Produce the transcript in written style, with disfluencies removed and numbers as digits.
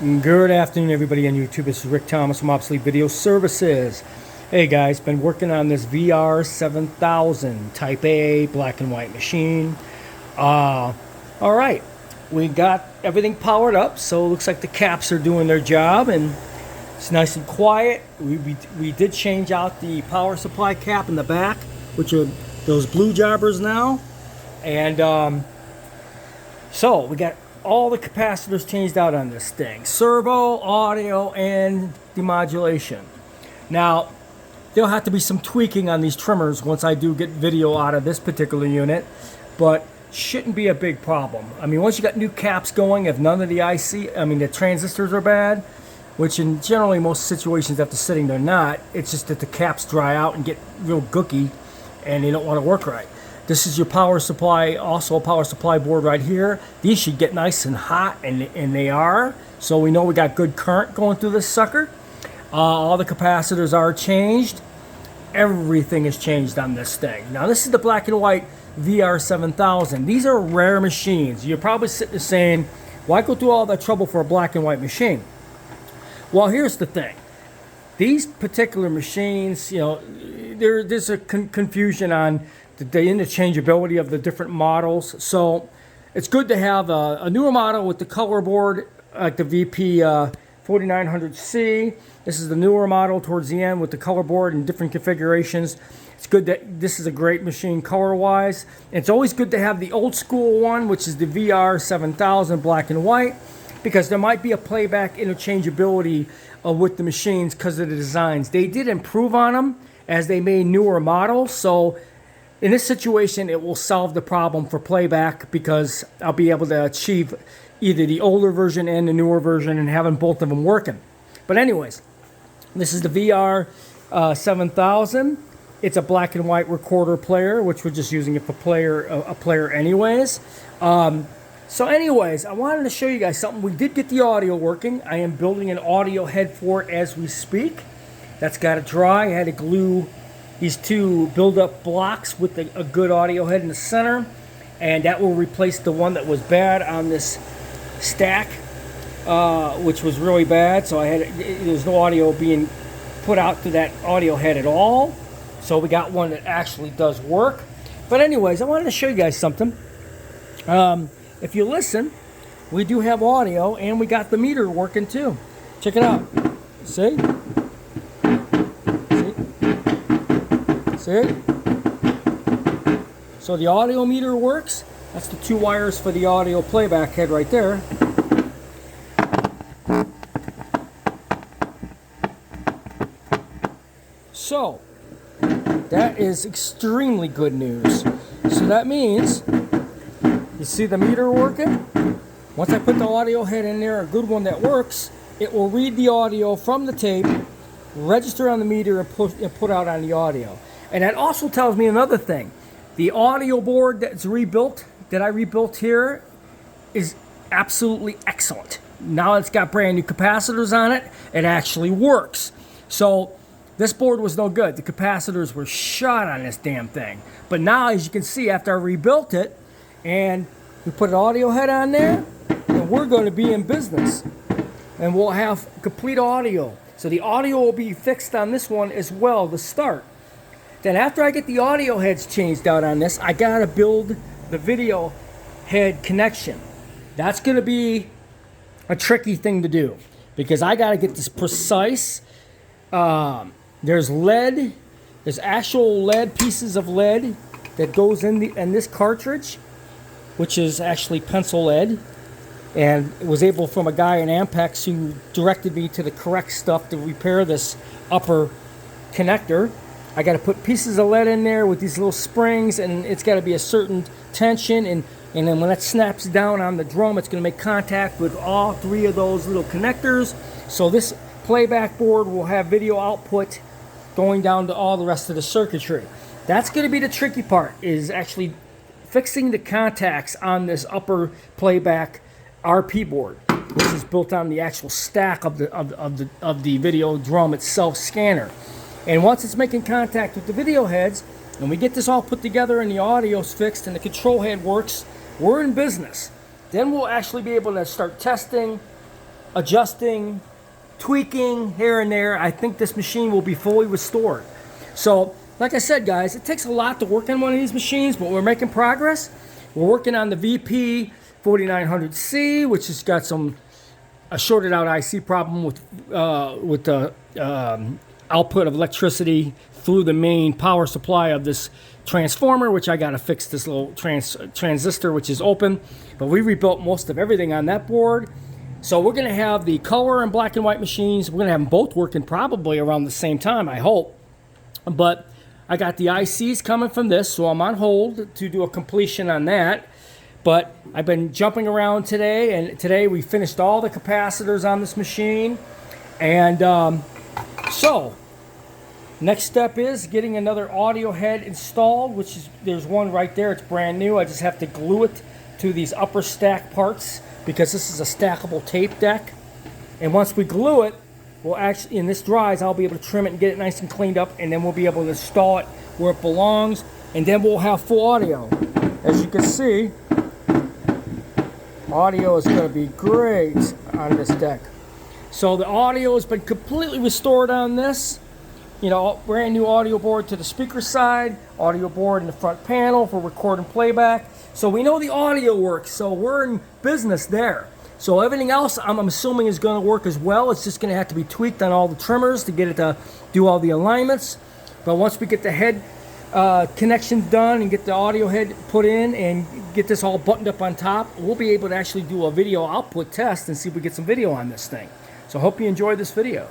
Good afternoon, everybody on YouTube. This is Rick Thomas from Obsolete Video Services. Hey guys, been working on this VR-7000 Type A black and white machine. All right, we got everything powered up, so it looks like the caps are doing their job, and it's nice and quiet. We did change out the power supply cap in the back, which are those blue jobbers now, and so we got all the capacitors changed out on this thing. Servo, audio, and demodulation. Now, there'll have to be some tweaking on these trimmers once I do get video out of this particular unit, but shouldn't be a big problem. I mean, once you got new caps going, if none of the the transistors are bad, which in generally most situations after sitting they're not, it's just that the caps dry out and get real gooky and they don't want to work right. This is your power supply, also a power supply board right here. These should get nice and hot, and they are. So we know we got good current going through this sucker. All the capacitors are changed. Everything is changed on this thing. Now this is the black and white VR-7000. These are rare machines. You're probably sitting there saying, why go through all that trouble for a black and white machine? Well, here's the thing. These particular machines, there's a confusion on the interchangeability of the different models. So it's good to have a newer model with the color board, like the VP 4900C. This is the newer model towards the end with the color board and different configurations. It's good that this is a great machine color-wise. It's always good to have the old school one, which is the VR-7000 black and white, because there might be a playback interchangeability with the machines because of the designs. They did improve on them as they made newer models, so in this situation, it will solve the problem for playback because I'll be able to achieve either the older version and the newer version and having both of them working. But anyways, this is the VR-7000. It's a black and white recorder player, which we're just using it for a player anyways. So anyways, I wanted to show you guys something. We did get the audio working. I am building an audio head for it as we speak. That's got to dry. I had to glue these two build-up blocks with a good audio head in the center, and that will replace the one that was bad on this stack, which was really bad. So there's no audio being put out to that audio head at all. So we got one that actually does work. But anyways, I wanted to show you guys something. If you listen, we do have audio, and we got the meter working too. Check it out. See? See? So the audio meter works. That's the two wires for the audio playback head right there. So that is extremely good news. So that means, you see the meter working? Once I put the audio head in there, a good one that works, it will read the audio from the tape, register on the meter, and put out on the audio. And that also tells me another thing. The audio board that I rebuilt here, is absolutely excellent. Now it's got brand new capacitors on it. It actually works. So this board was no good. The capacitors were shot on this damn thing. But now, as you can see, after I rebuilt it, and we put an audio head on there, and we're going to be in business. And we'll have complete audio. So the audio will be fixed on this one as well to start. Then after I get the audio heads changed out on this, I gotta build the video head connection. That's gonna be a tricky thing to do because I gotta get this precise. There's lead, there's actual lead, pieces of lead that goes in this cartridge, which is actually pencil lead, and it was able from a guy in Ampex who directed me to the correct stuff to repair this upper connector. I got to put pieces of lead in there with these little springs, and it's got to be a certain tension, and then when that snaps down on the drum, it's going to make contact with all three of those little connectors. So this playback board will have video output going down to all the rest of the circuitry. That's going to be the tricky part, is actually fixing the contacts on this upper playback RP board, which is built on the actual stack of the video drum itself scanner. And once it's making contact with the video heads, and we get this all put together and the audio's fixed and the control head works, we're in business. Then we'll actually be able to start testing adjusting, tweaking here and there, I think this machine will be fully restored. So, like I said, guys, it takes a lot to work on one of these machines, but we're making progress. We're working on the VP 4900C, which has got a shorted out IC problem with the output of electricity through the main power supply of this transformer, which I got to fix this little transistor, which is open. But we rebuilt most of everything on that board. So we're going to have the color and black and white machines. We're going to have them both working probably around the same time, I hope. But I got the ICs coming from this, so I'm on hold to do a completion on that. But I've been jumping around today, and today we finished all the capacitors on this machine. And so, next step is getting another audio head installed, which is, there's one right there, it's brand new. I just have to glue it to these upper stack parts because this is a stackable tape deck. And once we glue it, we'll actually, in this dries, I'll be able to trim it and get it nice and cleaned up, and then we'll be able to install it where it belongs, and then we'll have full audio. As you can see, audio is going to be great on this deck. So the audio has been completely restored on this. You know, brand new audio board to the speaker side, audio board in the front panel for record and playback. So we know the audio works, so we're in business there. So everything else I'm assuming is going to work as well. It's just going to have to be tweaked on all the trimmers to get it to do all the alignments. But once we get the head connections done and get the audio head put in and get this all buttoned up on top, we'll be able to actually do a video output test and see if we get some video on this thing. So I hope you enjoyed this video.